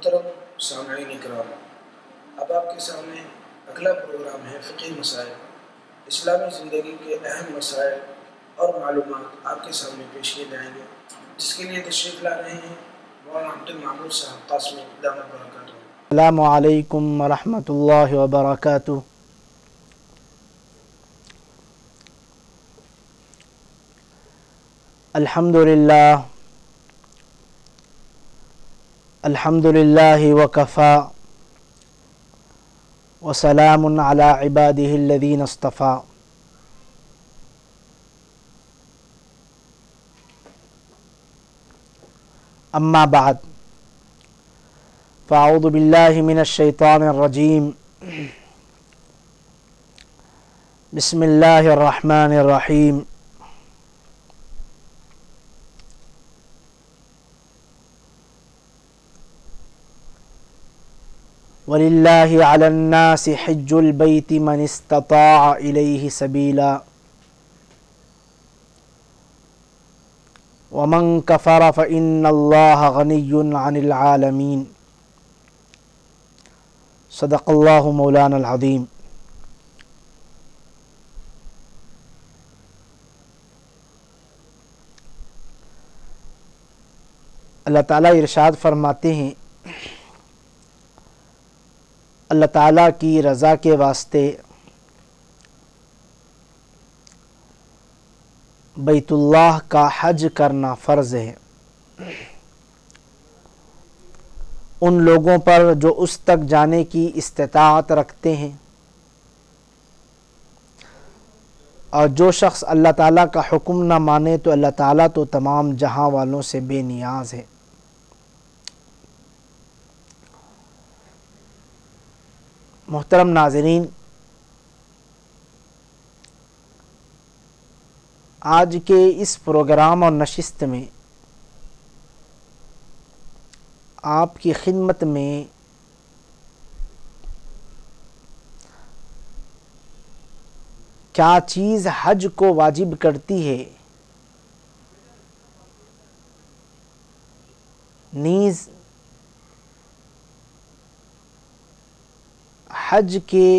محترم سامعین اکرام، اب آپ کے سامنے اگلا پروگرام ہے فقہی مسائل، اسلامی زندگی کے اہم مسائل اور معلومات آپ کے سامنے پیش کیے جائیں گے، جس کے لیے تشریف لا رہے ہیں مولانا عبد المعمود صاحب قاسمی دامت برکاتہ۔ السلام علیکم ورحمۃ اللہ وبرکاتہ۔ الحمد للہ وکفا وسلام علی عبادہ الذین اصطفیٰ۔ اما بعد فاعوذ باللہ من الشیطان الرجیم، بسم اللہ الرحمن الرحیم۔ وَلِلَّهِ عَلَى النَّاسِ حِجُّ الْبَيْتِ مَنِ اسْتَطَاعَ إِلَيْهِ سَبِيلًا وَمَنْ كَفَرَ فَإِنَّ اللَّهَ غَنِيٌّ عَنِ الْعَالَمِينَ۔ صدق اللہ مولانا العظیم۔ اللہ تعالیٰ ارشاد فرماتے ہیں، اللہ تعالیٰ کی رضا کے واسطے بیت اللہ کا حج کرنا فرض ہے ان لوگوں پر جو اس تک جانے کی استطاعت رکھتے ہیں، اور جو شخص اللہ تعالیٰ کا حکم نہ مانے تو اللہ تعالیٰ تو تمام جہاں والوں سے بے نیاز ہے۔ محترم ناظرین، آج کے اس پروگرام اور نشست میں آپ کی خدمت میں کیا چیز حج کو واجب کرتی ہے، نیز حج کے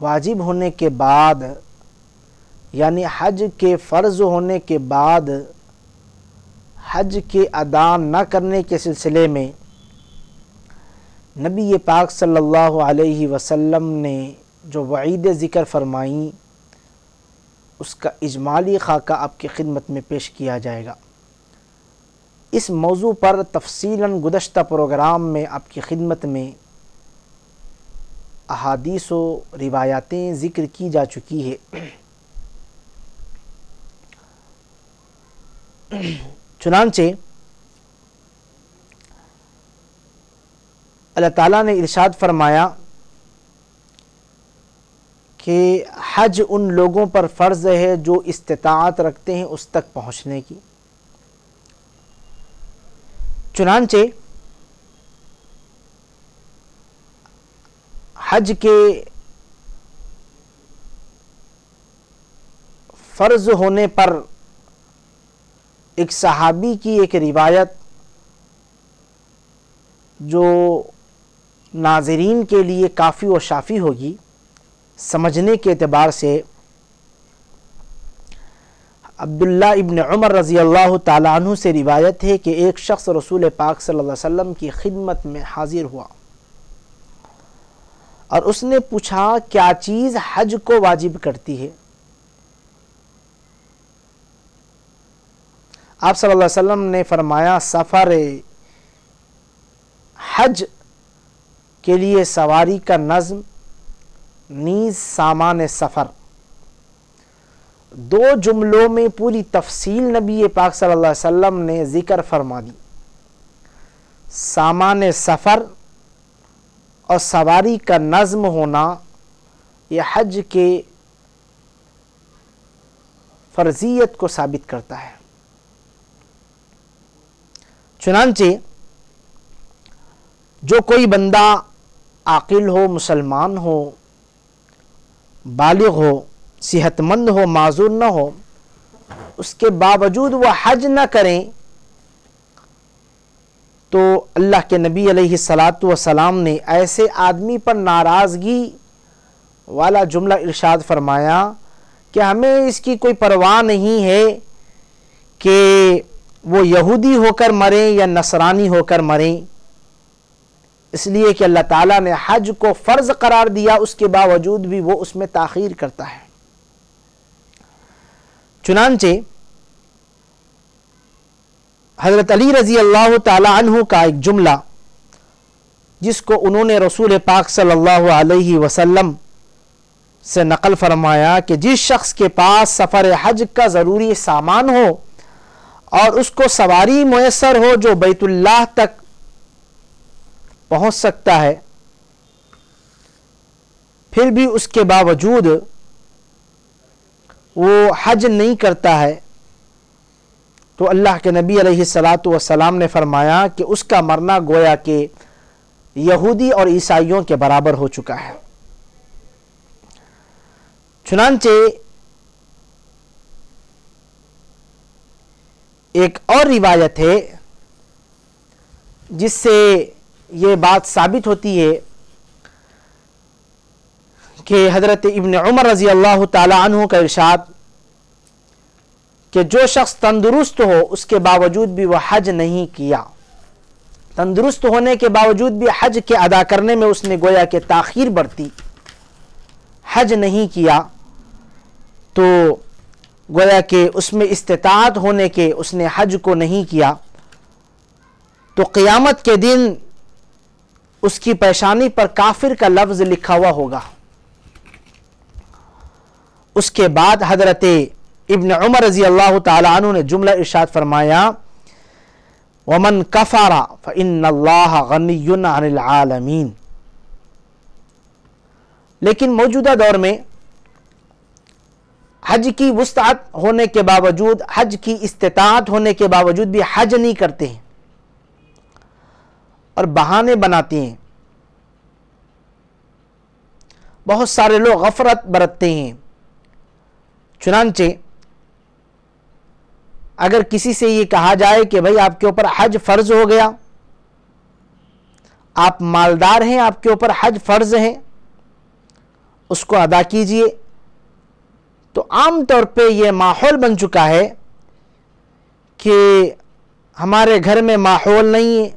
واجب ہونے کے بعد، یعنی حج کے فرض ہونے کے بعد حج کے ادا نہ کرنے کے سلسلے میں نبی پاک صلی اللہ علیہ وسلم نے جو وعید ذکر فرمائیں، اس کا اجمالی خاکہ آپ کی خدمت میں پیش کیا جائے گا۔ اس موضوع پر تفصیلاً گزشتہ پروگرام میں آپ کی خدمت میں احادیث و روایاتیں ذکر کی جا چکی ہے۔ چنانچہ اللہ تعالیٰ نے ارشاد فرمایا کہ حج ان لوگوں پر فرض ہے جو استطاعت رکھتے ہیں اس تک پہنچنے کی۔ چنانچہ حج کے فرض ہونے پر ایک صحابی کی ایک روایت جو ناظرین کے لیے کافی و شافی ہوگی سمجھنے کے اعتبار سے، عبداللہ ابن عمر رضی اللہ تعالیٰ عنہ سے روایت ہے کہ ایک شخص رسول پاک صلی اللہ علیہ وسلم کی خدمت میں حاضر ہوا اور اس نے پوچھا کیا چیز حج کو واجب کرتی ہے؟ آپ صلی اللہ علیہ وسلم نے فرمایا سفر حج کے لیے سواری کا نظم نیز سامان سفر۔ دو جملوں میں پوری تفصیل نبی پاک صلی اللہ علیہ وسلم نے ذکر فرما دی۔ سامان سفر اور سواری کا نظم ہونا یہ حج کے فرضیت کو ثابت کرتا ہے۔ چنانچہ جو کوئی بندہ عاقل ہو، مسلمان ہو، بالغ ہو، صحت مند ہو، معذور نہ ہو، اس کے باوجود وہ حج نہ کریں تو اللہ کے نبی علیہ الصلاۃ والسلام نے ایسے آدمی پر ناراضگی والا جملہ ارشاد فرمایا کہ ہمیں اس کی کوئی پرواہ نہیں ہے کہ وہ یہودی ہو کر مریں یا نصرانی ہو کر مریں، اس لیے کہ اللہ تعالیٰ نے حج کو فرض قرار دیا، اس کے باوجود بھی وہ اس میں تاخیر کرتا ہے۔ چنانچہ حضرت علی رضی اللہ تعالی عنہ کا ایک جملہ جس کو انہوں نے رسول پاک صلی اللہ علیہ وسلم سے نقل فرمایا کہ جس شخص کے پاس سفر حج کا ضروری سامان ہو اور اس کو سواری میسر ہو جو بیت اللہ تک پہنچ سکتا ہے، پھر بھی اس کے باوجود وہ حج نہیں کرتا ہے، تو اللہ کے نبی علیہ الصلاۃ والسلام نے فرمایا کہ اس کا مرنا گویا کہ یہودی اور عیسائیوں کے برابر ہو چکا ہے۔ چنانچہ ایک اور روایت ہے جس سے یہ بات ثابت ہوتی ہے کہ حضرت ابن عمر رضی اللہ تعالی عنہ کا ارشاد کہ جو شخص تندرست ہو اس کے باوجود بھی وہ حج نہیں کیا، تندرست ہونے کے باوجود بھی حج کے ادا کرنے میں اس نے گویا کہ تاخیر برتی، حج نہیں کیا، تو گویا کہ اس میں استطاعت ہونے کے اس نے حج کو نہیں کیا، تو قیامت کے دن اس کی پیشانی پر کافر کا لفظ لکھا ہوا ہوگا۔ اس کے بعد حضرت ابن عمر رضی اللہ تعالی عنہ نے جملہ ارشاد فرمایا وَمَنْ كَفَرَ فَإِنَّ اللَّهَ غَنِيٌّ عَنِ الْعَالَمِينَ۔ لیکن موجودہ دور میں حج کی وسعت ہونے کے باوجود، حج کی استطاعت ہونے کے باوجود بھی حج نہیں کرتے ہیں اور بہانے بناتے ہیں۔ بہت سارے لوگ غفلت برتتے ہیں۔ چنانچہ اگر کسی سے یہ کہا جائے کہ بھئی آپ کے اوپر حج فرض ہو گیا، آپ مالدار ہیں، آپ کے اوپر حج فرض ہے، اس کو ادا کیجئے، تو عام طور پہ یہ ماحول بن چکا ہے کہ ہمارے گھر میں ماحول نہیں ہے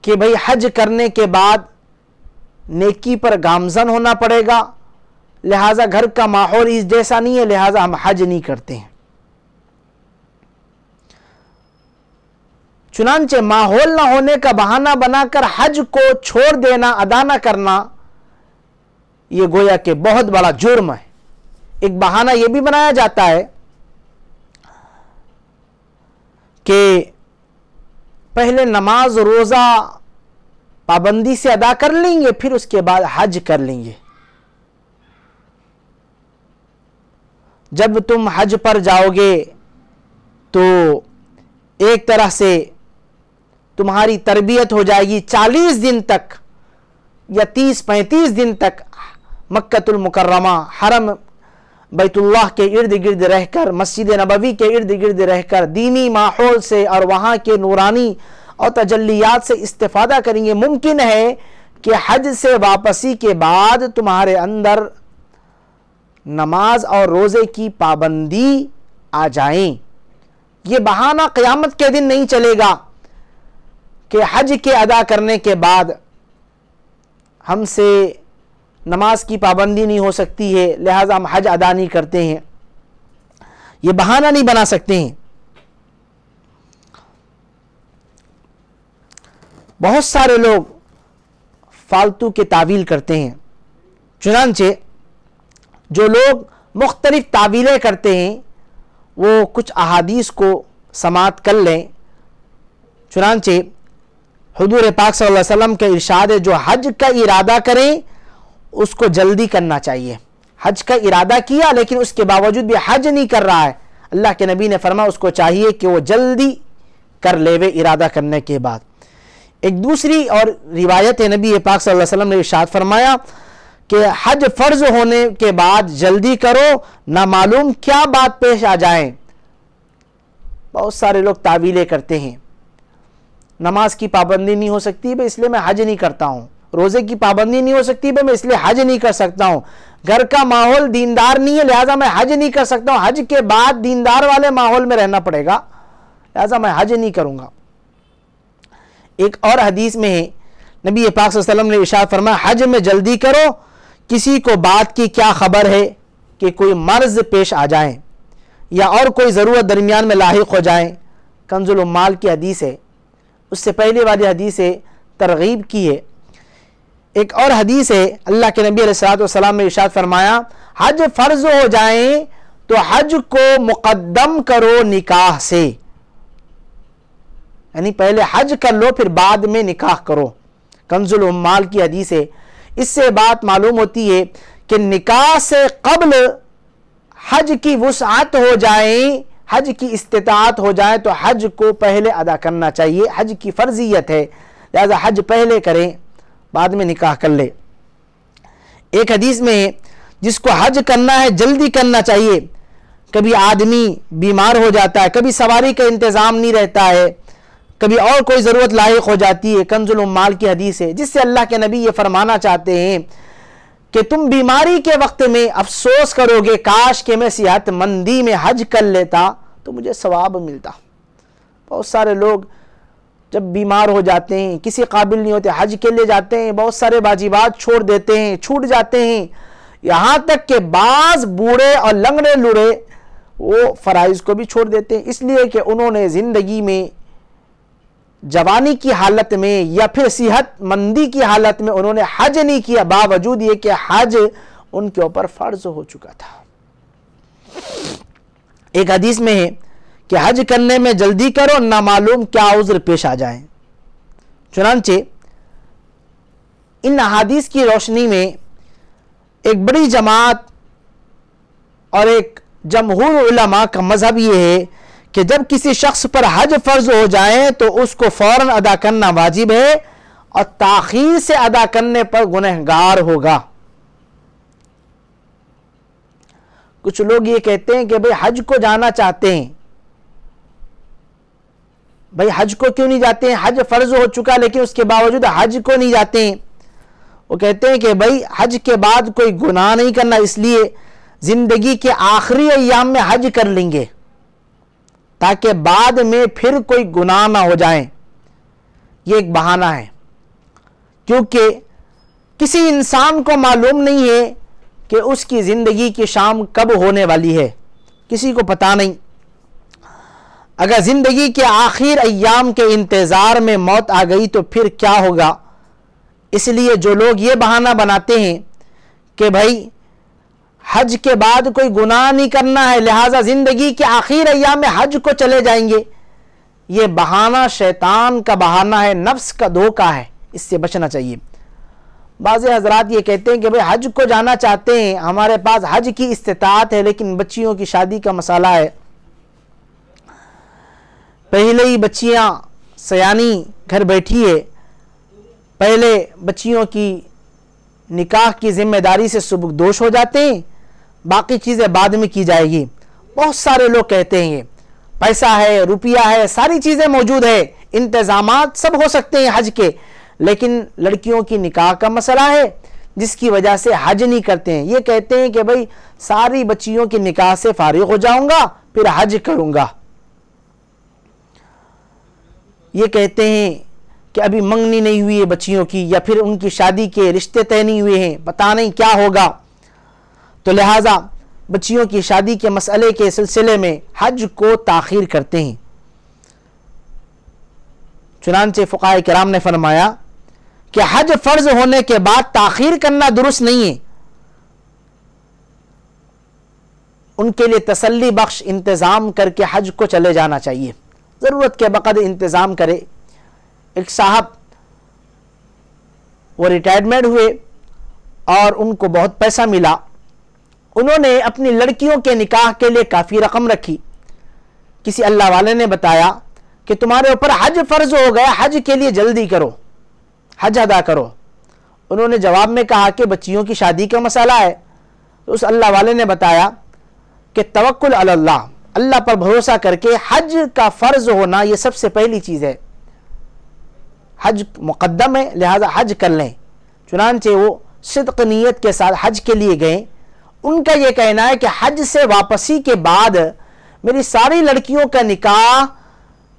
کہ بھئی حج کرنے کے بعد نیکی پر گامزن ہونا پڑے گا، لہٰذا گھر کا ماحول اس جیسا نہیں ہے، لہٰذا ہم حج نہیں کرتے ہیں۔ چنانچہ ماحول نہ ہونے کا بہانہ بنا کر حج کو چھوڑ دینا، ادا نہ کرنا، یہ گویا کہ بہت بڑا جرم ہے۔ ایک بہانہ یہ بھی بنایا جاتا ہے کہ پہلے نماز روزہ پابندی سے ادا کر لیں گے، پھر اس کے بعد حج کر لیں گے۔ جب تم حج پر جاؤ گے تو ایک طرح سے تمہاری تربیت ہو جائے گی، 40 دن تک یا 30-35 دن تک مکۃ المکرمہ حرم بیت اللہ کے ارد گرد رہ کر، مسجد نبوی کے ارد گرد رہ کر دینی ماحول سے اور وہاں کے نورانی اور تجلیات سے استفادہ کریں گے۔ ممکن ہے کہ حج سے واپسی کے بعد تمہارے اندر نماز اور روزے کی پابندی آ جائیں۔ یہ بہانہ قیامت کے دن نہیں چلے گا کہ حج کے ادا کرنے کے بعد ہم سے نماز کی پابندی نہیں ہو سکتی ہے، لہٰذا ہم حج ادا نہیں کرتے ہیں۔ یہ بہانہ نہیں بنا سکتے ہیں۔ بہت سارے لوگ فالتو کے تعویل کرتے ہیں۔ چنانچہ جو لوگ مختلف تعویلیں کرتے ہیں وہ کچھ احادیث کو سماعت کر لیں۔ چنانچہ حضور پاک صلی اللہ علیہ وسلم کے ارشاد ہے جو حج کا ارادہ کریں اس کو جلدی کرنا چاہیے۔ حج کا ارادہ کیا لیکن اس کے باوجود بھی حج نہیں کر رہا ہے، اللہ کے نبی نے فرمایا اس کو چاہیے کہ وہ جلدی کر لے ارادہ کرنے کے بعد۔ ایک دوسری اور روایت ہے، نبی پاک صلی اللہ علیہ وسلم نے ارشاد فرمایا کہ حج فرض ہونے کے بعد جلدی کرو، نہ معلوم کیا بات پیش آ جائیں۔ بہت سارے لوگ تعویلیں کرتے ہیں، نماز کی پابندی نہیں ہو سکتی بھئی اس لیے میں حج نہیں کرتا ہوں، روزے کی پابندی نہیں ہو سکتی بھئی میں اس لیے حج نہیں کر سکتا ہوں، گھر کا ماحول دیندار نہیں ہے لہٰذا میں حج نہیں کر سکتا ہوں، حج کے بعد دیندار والے ماحول میں رہنا پڑے گا لہٰذا میں حج نہیں کروں گا۔ ایک اور حدیث میں ہے نبی پاک صلی اللہ علیہ وسلم نے ارشاد فرمایا حج میں جلدی کرو، کسی کو بات کی کیا خبر ہے کہ کوئی مرض پیش آ جائیں یا اور کوئی ضرورت درمیان میں لاحق ہو جائیں۔ کنز العمال کی حدیث ہے، اس سے پہلے والی حدیث سے ترغیب کی ہے۔ ایک اور حدیث ہے اللہ کے نبی علیہ السلام نے ارشاد فرمایا حج فرض ہو جائیں تو حج کو مقدم کرو نکاح سے، یعنی پہلے حج کر لو پھر بعد میں نکاح کرو۔ کنز العمال کی حدیث ہے۔ اس سے بات معلوم ہوتی ہے کہ نکاح سے قبل حج کی وسعت ہو جائیں، حج کی استطاعت ہو جائے تو حج کو پہلے ادا کرنا چاہیے، حج کی فرضیت ہے لہذا حج پہلے کریں بعد میں نکاح کر لے۔ ایک حدیث میں جس کو حج کرنا ہے جلدی کرنا چاہیے، کبھی آدمی بیمار ہو جاتا ہے، کبھی سواری کا انتظام نہیں رہتا ہے، کبھی اور کوئی ضرورت لاحق ہو جاتی ہے۔ کنز العمال کی حدیث ہے جس سے اللہ کے نبی یہ فرمانا چاہتے ہیں کہ تم بیماری کے وقت میں افسوس کرو گے کاش کہ میں صحت مندی میں حج کر لیتا تو مجھے ثواب ملتا۔ بہت سارے لوگ جب بیمار ہو جاتے ہیں، کسی قابل نہیں ہوتے، حج کے لیے جاتے ہیں، بہت سارے واجبات چھوڑ دیتے ہیں، چھوٹ جاتے ہیں، یہاں تک کہ بعض بوڑھے اور لنگڑے لوڑے وہ فرائض کو بھی چھوڑ دیتے ہیں اس لیے کہ انہوں نے زندگی میں جوانی کی حالت میں یا پھر صحت مندی کی حالت میں انہوں نے حج نہیں کیا، باوجود یہ کہ حج ان کے اوپر فرض ہو چکا تھا۔ ایک حدیث میں ہے کہ حج کرنے میں جلدی کرو نہ معلوم کیا عذر پیش آ جائیں۔ چنانچہ ان احادیث کی روشنی میں ایک بڑی جماعت اور ایک جمہور علماء کا مذہب یہ ہے کہ جب کسی شخص پر حج فرض ہو جائے تو اس کو فوراً ادا کرنا واجب ہے اور تاخیر سے ادا کرنے پر گنہگار ہوگا۔ کچھ لوگ یہ کہتے ہیں کہ بھئی حج کو جانا چاہتے ہیں، بھئی حج کو کیوں نہیں جاتے ہیں؟ حج فرض ہو چکا لیکن اس کے باوجود حج کو نہیں جاتے ہیں۔ وہ کہتے ہیں کہ بھئی حج کے بعد کوئی گناہ نہیں کرنا اس لیے زندگی کے آخری ایام میں حج کر لیں گے تاکہ بعد میں پھر کوئی گناہ نہ ہو جائیں۔ یہ ایک بہانہ ہے کیونکہ کسی انسان کو معلوم نہیں ہے کہ اس کی زندگی کی شام کب ہونے والی ہے، کسی کو پتہ نہیں۔ اگر زندگی کے آخر ایام کے انتظار میں موت آ گئی تو پھر کیا ہوگا؟ اس لیے جو لوگ یہ بہانہ بناتے ہیں کہ بھائی حج کے بعد کوئی گناہ نہیں کرنا ہے لہٰذا زندگی کے آخر ایام میں حج کو چلے جائیں گے، یہ بہانہ شیطان کا بہانہ ہے، نفس کا دھوکہ ہے، اس سے بچنا چاہیے۔ بعض حضرات یہ کہتے ہیں کہ بھئی حج کو جانا چاہتے ہیں، ہمارے پاس حج کی استطاعت ہے لیکن بچیوں کی شادی کا مسئلہ ہے، پہلے ہی بچیاں سیانی گھر بیٹھی ہے، پہلے بچیوں کی نکاح کی ذمہ داری سے سبکدوش ہو جاتے ہیں، باقی چیزیں بعد میں کی جائے گی۔ بہت سارے لوگ کہتے ہیں پیسہ ہے، روپیہ ہے، ساری چیزیں موجود ہے، انتظامات سب ہو سکتے ہیں حج کے، لیکن لڑکیوں کی نکاح کا مسئلہ ہے جس کی وجہ سے حج نہیں کرتے ہیں۔ یہ کہتے ہیں کہ بھئی ساری بچیوں کی نکاح سے فارغ ہو جاؤں گا پھر حج کروں گا۔ یہ کہتے ہیں کہ ابھی منگنی نہیں ہوئی ہے بچیوں کی یا پھر ان کی شادی کے رشتے طے نہیں ہوئے ہیں، پتہ نہیں کیا ہوگا، تو لہٰذا بچیوں کی شادی کے مسئلے کے سلسلے میں حج کو تاخیر کرتے ہیں۔ چنانچہ فقہاء کرام نے فرمایا کہ حج فرض ہونے کے بعد تاخیر کرنا درست نہیں ہے، ان کے لیے تسلی بخش انتظام کر کے حج کو چلے جانا چاہیے، ضرورت کے بقدر انتظام کرے۔ ایک صاحب وہ ریٹائرمنٹ ہوئے اور ان کو بہت پیسہ ملا، انہوں نے اپنی لڑکیوں کے نکاح کے لیے کافی رقم رکھی، کسی اللہ والے نے بتایا کہ تمہارے اوپر حج فرض ہو گیا، حج کے لیے جلدی کرو، حج ادا کرو۔ انہوں نے جواب میں کہا کہ بچیوں کی شادی کا مسئلہ ہے، تو اس اللہ والے نے بتایا کہ توکل علی اللہ، اللہ پر بھروسہ کر کے حج کا فرض ہونا یہ سب سے پہلی چیز ہے. حج مقدم ہے لہذا حج کر لیں. چنانچہ وہ صدق نیت کے ساتھ حج کے لیے گئے. ان کا یہ کہنا ہے کہ حج سے واپسی کے بعد میری ساری لڑکیوں کا نکاح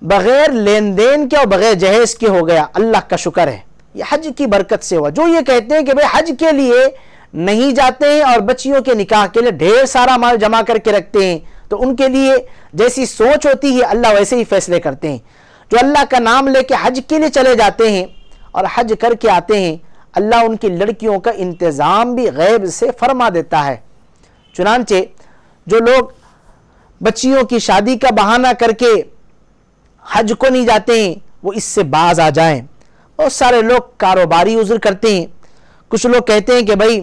بغیر لین دین کے اور بغیر جہیز کے ہو گیا. اللہ کا شکر ہے یہ حج کی برکت سے ہوا. جو یہ کہتے ہیں کہ بھئی حج کے لیے نہیں جاتے ہیں اور بچیوں کے نکاح کے لیے ڈھیر سارا مال جمع کر کے رکھتے ہیں, تو ان کے لیے جیسی سوچ ہوتی ہے اللہ ویسے ہی فیصلے کرتے ہیں. جو اللہ کا نام لے کے حج کے لیے چلے جاتے ہیں اور حج کر کے آتے ہیں, اللہ ان کی لڑکیوں کا انتظام بھی غیب سے فرما دیتا ہے. چنانچہ جو لوگ بچیوں کی شادی کا بہانہ کر کے حج کو نہیں جاتے ہیں وہ اس سے باز آ جائیں. بہت سارے لوگ کاروباری عذر کرتے ہیں. کچھ لوگ کہتے ہیں کہ بھائی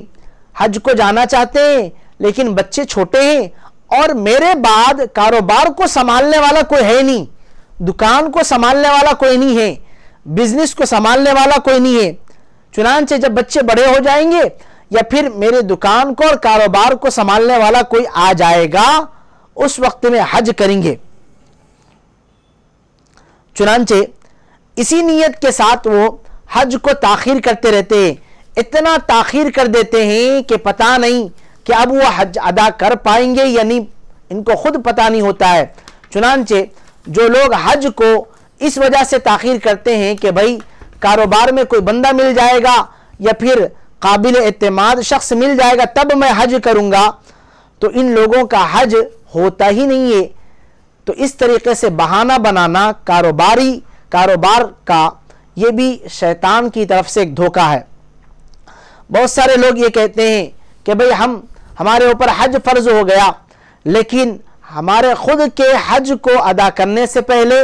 حج کو جانا چاہتے ہیں لیکن بچے چھوٹے ہیں اور میرے بعد کاروبار کو سنبھالنے والا کوئی ہے نہیں, دکان کو سنبھالنے والا کوئی نہیں ہے, بزنس کو سنبھالنے والا کوئی نہیں ہے. چنانچہ جب بچے بڑے ہو جائیں گے یا پھر میرے دکان کو اور کاروبار کو سنبھالنے والا کوئی آ جائے گا اس وقت میں حج کریں گے. چنانچہ اسی نیت کے ساتھ وہ حج کو تاخیر کرتے رہتے ہیں. اتنا تاخیر کر دیتے ہیں کہ پتہ نہیں کہ اب وہ حج ادا کر پائیں گے یا نہیں, ان کو خود پتہ نہیں ہوتا ہے. چنانچہ جو لوگ حج کو اس وجہ سے تاخیر کرتے ہیں کہ بھائی کاروبار میں کوئی بندہ مل جائے گا یا پھر قابل اعتماد شخص مل جائے گا تب میں حج کروں گا, تو ان لوگوں کا حج ہوتا ہی نہیں ہے. تو اس طریقے سے بہانہ بنانا کاروبار کا یہ بھی شیطان کی طرف سے ایک دھوکہ ہے. بہت سارے لوگ یہ کہتے ہیں کہ بھئی ہمارے اوپر حج فرض ہو گیا لیکن ہمارے خود کے حج کو ادا کرنے سے پہلے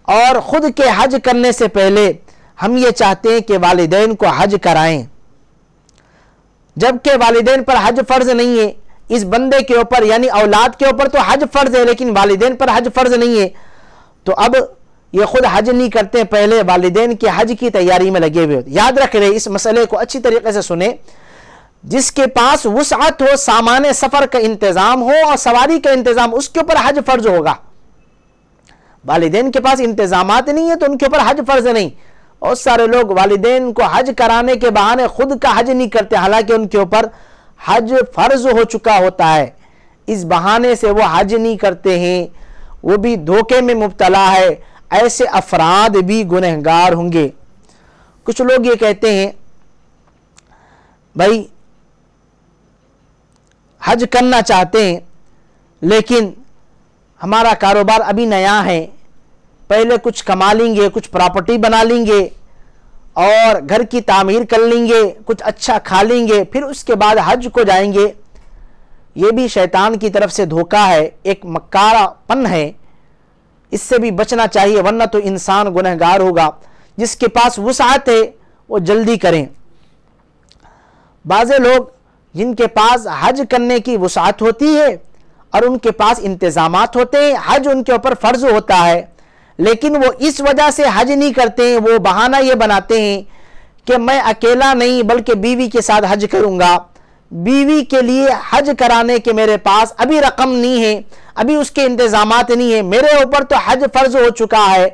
اور خود کے حج کرنے سے پہلے ہم یہ چاہتے ہیں کہ والدین کو حج کرائیں, جبکہ والدین پر حج فرض نہیں ہے. اس بندے کے اوپر یعنی اولاد کے اوپر تو حج فرض ہے لیکن والدین پر حج فرض نہیں ہے. تو اب یہ خود حج نہیں کرتے, پہلے والدین کے حج کی تیاری میں لگے ہوئے. یاد رکھ لیں, اس مسئلے کو اچھی طریقے سے سنیں. جس کے پاس وسعت ہو, سامان سفر کا انتظام ہو اور سواری کا انتظام, اس کے اوپر حج فرض ہوگا. والدین کے پاس انتظامات نہیں ہے تو ان کے اوپر حج فرض نہیں. بہت سارے لوگ والدین کو حج کرانے کے بہانے خود کا حج نہیں کرتے حالانکہ ان کے اوپر حج فرض ہو چکا ہوتا ہے. اس بہانے سے وہ حج نہیں کرتے ہیں, وہ بھی دھوکے میں مبتلا ہے. ایسے افراد بھی گنہگار ہوں گے. کچھ لوگ یہ کہتے ہیں بھائی حج کرنا چاہتے ہیں لیکن ہمارا کاروبار ابھی نیا ہے, پہلے کچھ کما لیں گے, کچھ پراپرٹی بنا لیں گے اور گھر کی تعمیر کر لیں گے, کچھ اچھا کھا لیں گے, پھر اس کے بعد حج کو جائیں گے. یہ بھی شیطان کی طرف سے دھوکہ ہے, ایک مکارا پن ہے. اس سے بھی بچنا چاہیے ورنہ تو انسان گنہگار ہوگا. جس کے پاس وسعت ہے وہ جلدی کریں. بعض لوگ جن کے پاس حج کرنے کی وسعت ہوتی ہے اور ان کے پاس انتظامات ہوتے ہیں, حج ان کے اوپر فرض ہوتا ہے لیکن وہ اس وجہ سے حج نہیں کرتے ہیں. وہ بہانہ یہ بناتے ہیں کہ میں اکیلا نہیں بلکہ بیوی کے ساتھ حج کروں گا. بیوی کے لیے حج کرانے کے میرے پاس ابھی رقم نہیں ہے, ابھی اس کے انتظامات نہیں ہیں. میرے اوپر تو حج فرض ہو چکا ہے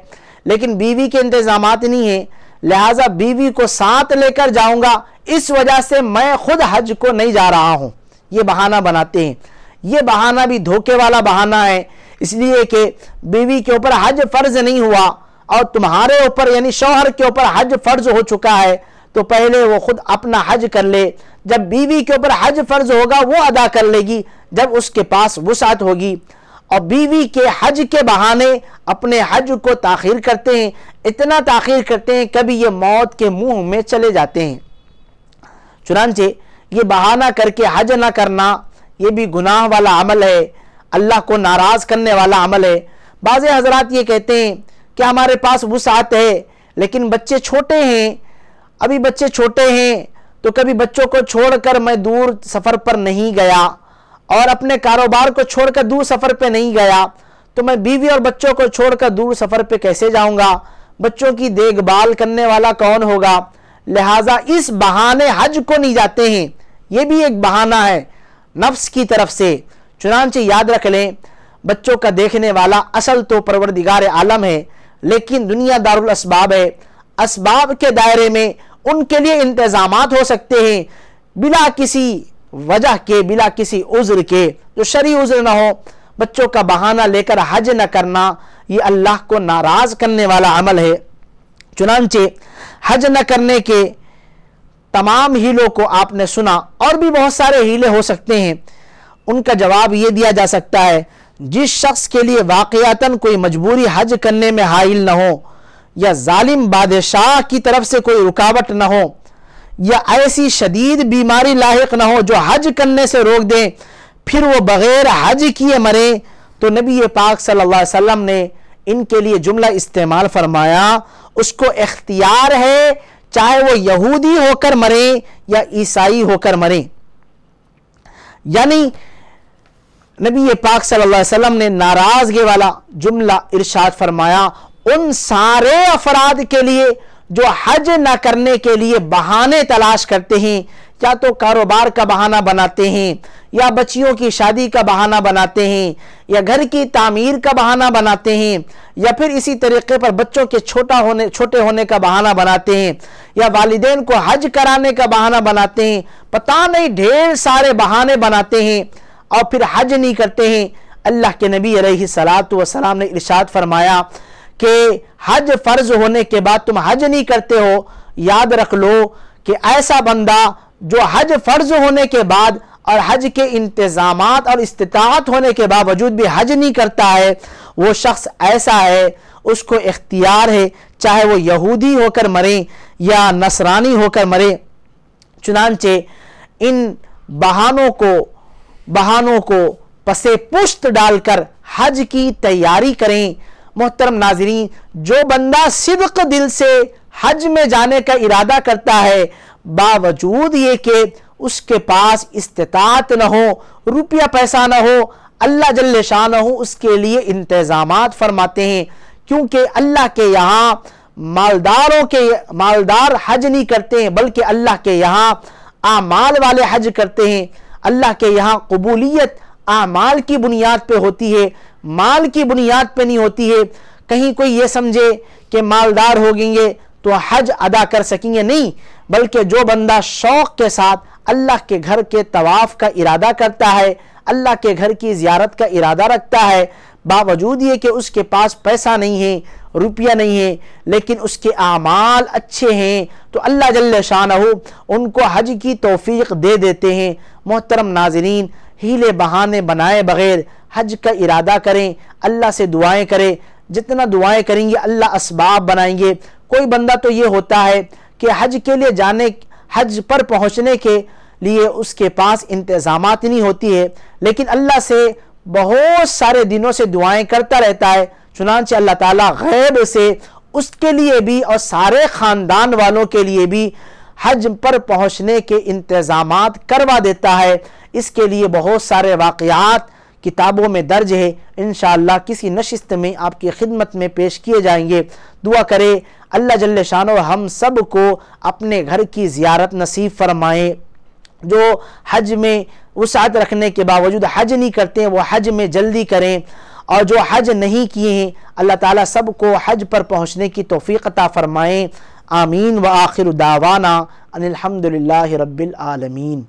لیکن بیوی کے انتظامات نہیں ہیں, لہٰذا بیوی کو ساتھ لے کر جاؤں گا, اس وجہ سے میں خود حج کو نہیں جا رہا ہوں. یہ بہانہ بناتے ہیں. یہ بہانہ بھی دھوکے والا بہانہ ہے, اس لیے کہ بیوی کے اوپر حج فرض نہیں ہوا اور تمہارے اوپر یعنی شوہر کے اوپر حج فرض ہو چکا ہے تو پہلے وہ خود اپنا حج کر لے. جب بیوی کے اوپر حج فرض ہوگا وہ ادا کر لے گی جب اس کے پاس وسعت ہوگی. اور بیوی کے حج کے بہانے اپنے حج کو تاخیر کرتے ہیں, اتنا تاخیر کرتے ہیں کبھی یہ موت کے منہ میں چلے جاتے ہیں. چنانچہ یہ بہانہ کر کے حج نہ کرنا یہ بھی گناہ والا عمل ہے, اللہ کو ناراض کرنے والا عمل ہے. بعض حضرات یہ کہتے ہیں کہ ہمارے پاس وسعت ہے لیکن بچے چھوٹے ہیں, ابھی بچے چھوٹے ہیں تو کبھی بچوں کو چھوڑ کر میں دور سفر پر نہیں گیا اور اپنے کاروبار کو چھوڑ کر دور سفر پہ نہیں گیا تو میں بیوی اور بچوں کو چھوڑ کر دور سفر پہ کیسے جاؤں گا, بچوں کی دیکھ بھال کرنے والا کون ہوگا, لہٰذا اس بہانے حج کو نہیں جاتے ہیں. یہ بھی ایک بہانہ ہے نفس کی طرف سے. چنانچہ یاد رکھ لیں بچوں کا دیکھنے والا اصل تو پروردگار عالم ہے، لیکن دنیا دارالاسباب ہے۔ اسباب کے دائرے میں ان کے لیے انتظامات ہو سکتے ہیں بلا کسی وجہ کے، بلا کسی عذر کے، جو شرعی عذر نہ ہو۔ بچوں کا بہانہ لے کر حج نہ کرنا یہ اللہ کو ناراض کرنے والا عمل ہے۔ چنانچہ حج نہ کرنے کے تمام ہیلوں کو آپ نے سنا، اور بھی بہت سارے ہیلے ہو سکتے ہیں۔ ان کا جواب یہ دیا جا سکتا ہے، جس شخص کے لیے واقعتاً کوئی مجبوری حج کرنے میں حائل نہ ہو، یا ظالم بادشاہ کی طرف سے کوئی رکاوٹ نہ ہو، یا ایسی شدید بیماری لاحق نہ ہو جو حج کرنے سے روک دے، پھر وہ بغیر حج کیے مرے، تو نبی پاک صلی اللہ علیہ وسلم نے ان کے لیے جملہ استعمال فرمایا، اس کو اختیار ہے چاہے وہ یہودی ہو کر مرے یا عیسائی ہو کر مرے۔ یعنی نبی پاک صلی اللہ علیہ وسلم نے ناراضگی والا جملہ ارشاد فرمایا ان سارے افراد کے لیے جو حج نہ کرنے کے لیے بہانے تلاش کرتے ہیں، یا تو کاروبار کا بہانہ بناتے ہیں، یا بچیوں کی شادی کا بہانہ بناتے ہیں، یا گھر کی تعمیر کا بہانہ بناتے ہیں، یا پھر اسی طریقے پر بچوں کے چھوٹے ہونے کا بہانہ بناتے ہیں، یا والدین کو حج کرانے کا بہانہ بناتے ہیں، پتہ نہیں ڈھیر سارے بہانے بناتے ہیں اور پھر حج نہیں کرتے ہیں۔ اللہ کے نبی علیہ الصلاۃ والسلام نے ارشاد فرمایا کہ حج فرض ہونے کے بعد تم حج نہیں کرتے ہو، یاد رکھ لو کہ ایسا بندہ جو حج فرض ہونے کے بعد اور حج کے انتظامات اور استطاعت ہونے کے باوجود بھی حج نہیں کرتا ہے، وہ شخص ایسا ہے، اس کو اختیار ہے چاہے وہ یہودی ہو کر مرے یا نصرانی ہو کر مرے۔ چنانچہ ان بہانوں کو پسے پشت ڈال کر حج کی تیاری کریں۔ محترم ناظرین، جو بندہ صدق دل سے حج میں جانے کا ارادہ کرتا ہے، باوجود یہ کہ اس کے پاس استطاعت نہ ہو، روپیہ پیسہ نہ ہو، اللہ جل شانہ اس کے لیے انتظامات فرماتے ہیں، کیونکہ اللہ کے یہاں مالدار حج نہیں کرتے ہیں، بلکہ اللہ کے یہاں اعمال والے حج کرتے ہیں۔ اللہ کے یہاں قبولیت اعمال کی بنیاد پہ ہوتی ہے، مال کی بنیاد پہ نہیں ہوتی ہے۔ کہیں کوئی یہ سمجھے کہ مالدار ہو گیں گے تو حج ادا کر سکیں گے، نہیں، بلکہ جو بندہ شوق کے ساتھ اللہ کے گھر کے طواف کا ارادہ کرتا ہے، اللہ کے گھر کی زیارت کا ارادہ رکھتا ہے، باوجود یہ کہ اس کے پاس پیسہ نہیں ہے، روپیہ نہیں ہے، لیکن اس کے اعمال اچھے ہیں، تو اللہ جل شانہ ان کو حج کی توفیق دے دیتے ہیں۔ محترم ناظرین، ہیلے بہانے بنائے بغیر حج کا ارادہ کریں، اللہ سے دعائیں کریں، جتنا دعائیں کریں گے اللہ اسباب بنائیں گے۔ کوئی بندہ تو یہ ہوتا ہے کہ حج کے لیے حج پر پہنچنے کے لیے اس کے پاس انتظامات نہیں ہوتی ہے، لیکن اللہ سے بہت سارے دنوں سے دعائیں کرتا رہتا ہے، چنانچہ اللہ تعالیٰ غیب سے اس کے لیے بھی اور سارے خاندان والوں کے لیے بھی حج پر پہنچنے کے انتظامات کروا دیتا ہے۔ اس کے لیے بہت سارے واقعات کتابوں میں درج ہے، انشاءاللہ کسی نشست میں آپ کی خدمت میں پیش کیے جائیں گے۔ دعا کرے اللہ جل شانہ ہم سب کو اپنے گھر کی زیارت نصیب فرمائے۔ جو حج میں وسعت رکھنے کے باوجود حج نہیں کرتے ہیں وہ حج میں جلدی کریں، اور جو حج نہیں کیے ہیں اللہ تعالیٰ سب کو حج پر پہنچنے کی توفیق عطا فرمائیں۔ آمین۔ وآخر دعوانا ان الحمدللہ رب العالمین۔